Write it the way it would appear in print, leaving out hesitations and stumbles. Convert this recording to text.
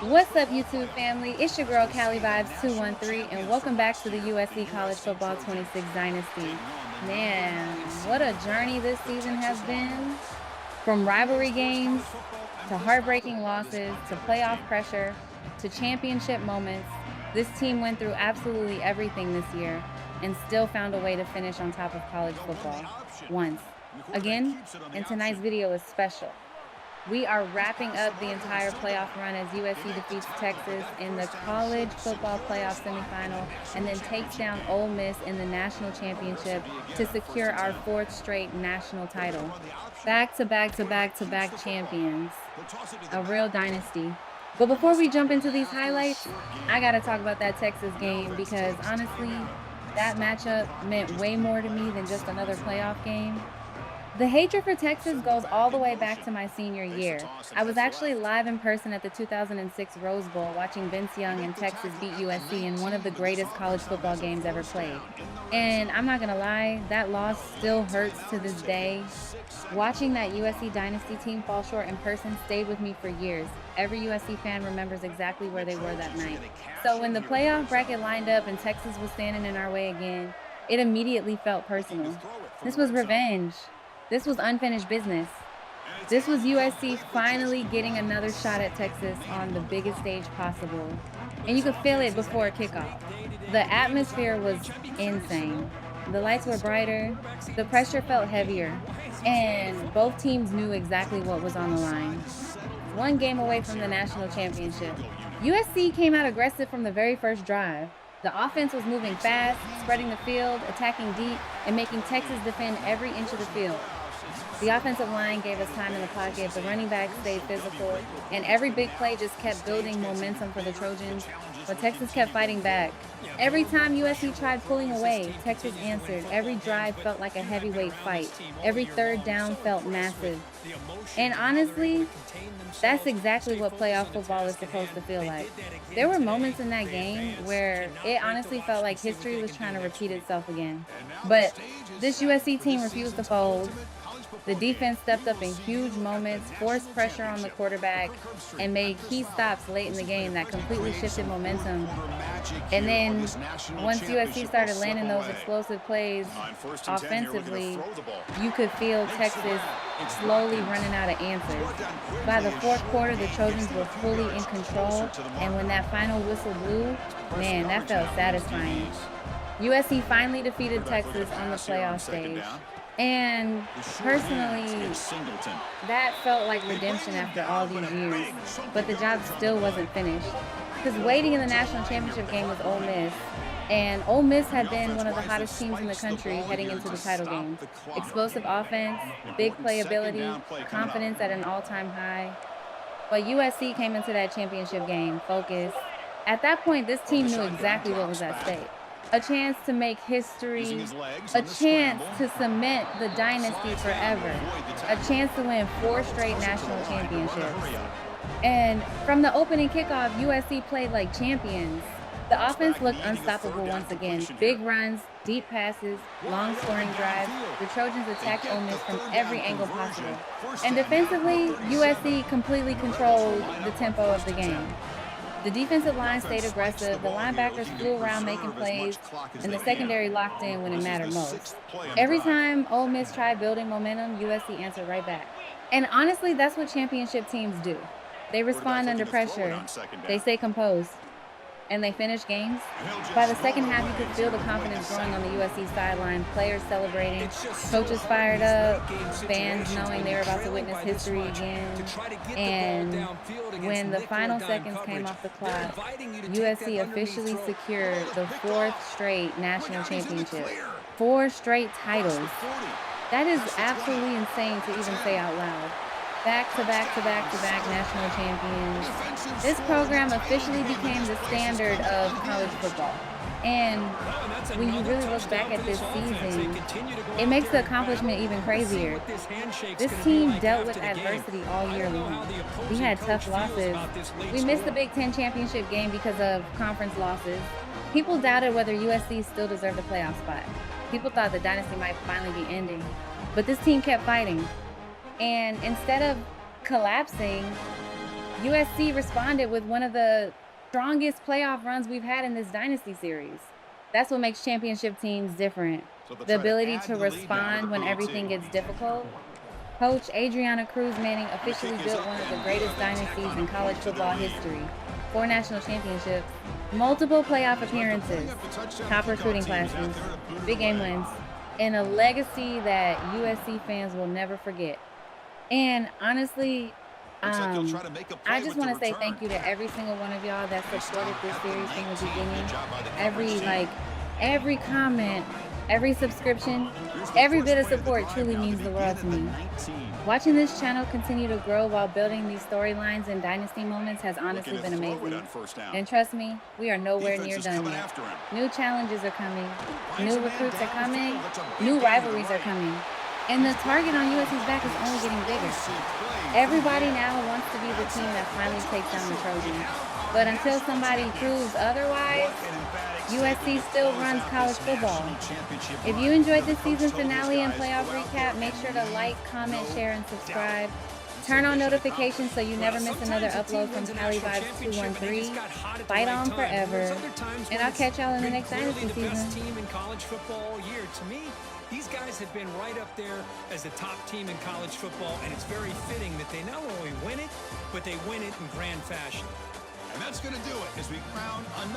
What's up, YouTube family? It's your girl, Cali Vibes 213, and welcome back to the USC College Football 26 Dynasty. Man, what a journey this season has been. From rivalry games, to heartbreaking losses, to playoff pressure, to championship moments, this team went through absolutely everything this year and still found a way to finish on top of college football once. Again, and tonight's video is special. We are wrapping up the entire playoff run as USC defeats Texas in the College Football Playoff Semifinal and then takes down Ole Miss in the national championship to secure our fourth straight national title. Back-to-back-to-back-to-back champions. A real dynasty. But before we jump into these highlights, I got to talk about that Texas game because honestly, that matchup meant way more to me than just another playoff game. The hatred for Texas goes all the way back to my senior year. I was actually live in person at the 2006 Rose Bowl watching Vince Young and Texas beat USC in one of the greatest college football games ever played. And I'm not gonna lie, that loss still hurts to this day. Watching that USC Dynasty team fall short in person stayed with me for years. Every USC fan remembers exactly where they were that night. So when the playoff bracket lined up and Texas was standing in our way again, it immediately felt personal. This was revenge. This was unfinished business. This was USC finally getting another shot at Texas on the biggest stage possible. And you could feel it before kickoff. The atmosphere was insane. The lights were brighter, the pressure felt heavier, and both teams knew exactly what was on the line. One game away from the national championship. USC came out aggressive from the very first drive. The offense was moving fast, spreading the field, attacking deep, and making Texas defend every inch of the field. The offensive line gave us time in the pocket, the running backs stayed physical, and every big play just kept building momentum for the Trojans, but Texas kept fighting back. Every time USC tried pulling away, Texas answered. Every drive felt like a heavyweight fight. Every third down felt massive. And honestly, that's exactly what playoff football is supposed to feel like. There were moments in that game where it honestly felt like history was trying to repeat itself again. But this USC team refused to fold. The defense stepped up in huge moments, forced pressure on the quarterback, and made key stops late in the game that completely shifted momentum. And then once USC started landing those explosive plays offensively, you could feel Texas slowly running out of answers. By the fourth quarter, the Trojans were fully in control, and when that final whistle blew, man, that felt satisfying. USC finally defeated Texas on the playoff stage. And personally, that felt like redemption after all these years. But the job still wasn't finished. Because waiting in the national championship game was Ole Miss. And Ole Miss had been one of the hottest teams in the country heading into the title game. Explosive offense, big playability, confidence at an all-time high. But USC came into that championship game focused. At that point, this team knew exactly what was at stake. A chance to make history, a chance to cement the dynasty forever, a chance to win 4 straight national championships. And from the opening kickoff, USC played like champions. The offense looked unstoppable once again. Big runs, deep passes, long scoring drives. The Trojans attacked Ole Miss from every angle possible. And defensively, USC completely controlled the tempo of the game. The defensive line stayed aggressive, the linebackers flew around making plays, and the secondary locked in when it mattered most. Every time Ole Miss tried building momentum, USC answered right back. And honestly, that's what championship teams do. They respond under pressure, they stay composed, and they finish games. By the second half, you could feel the confidence growing on the USC sideline, players celebrating, coaches fired up, fans knowing they were about to witness history again. And when the final seconds came off the clock, USC officially secured the 4th straight national championship. 4 straight titles. That is absolutely insane to even say out loud. Back-to-back-to-back-to-back national champions. This program officially became the standard of college football. And when you really look back at this season, it makes the accomplishment even crazier. This team dealt with adversity all year long. We had tough losses. We missed the Big Ten championship game because of conference losses. People doubted whether USC still deserved a playoff spot. People thought the dynasty might finally be ending. But this team kept fighting. And instead of collapsing, USC responded with one of the strongest playoff runs we've had in this Dynasty series. That's what makes championship teams different. The ability to respond when everything gets difficult. Coach Adriana Cruz Manning officially built one of the greatest dynasties in college football history. 4 national championships, multiple playoff appearances, top recruiting classes, big game wins, and a legacy that USC fans will never forget. And honestly, I just want to say thank you to every single one of y'all that supported this series from the beginning. Every comment, every subscription, every bit of support truly means the world to me. Watching this channel continue to grow while building these storylines and dynasty moments has honestly been amazing. And trust me, we are nowhere near done yet. New challenges are coming, new recruits are coming, new rivalries are coming. And the target on USC's back is only getting bigger. Everybody now wants to be the team that finally takes down the Trojans. But until somebody proves otherwise, USC still runs college football. If you enjoyed this season finale and playoff recap, make sure to like, comment, share, and subscribe. Turn on notifications so you never miss another upload from Cali Vibes 213. Fight on forever. And I'll catch y'all in the next Dynasty season. Team in college football all year. To me, these guys have been right up there as the top team in college football, and it's very fitting that they not only win it, but they win it in grand fashion. And that's going to do it as we crown another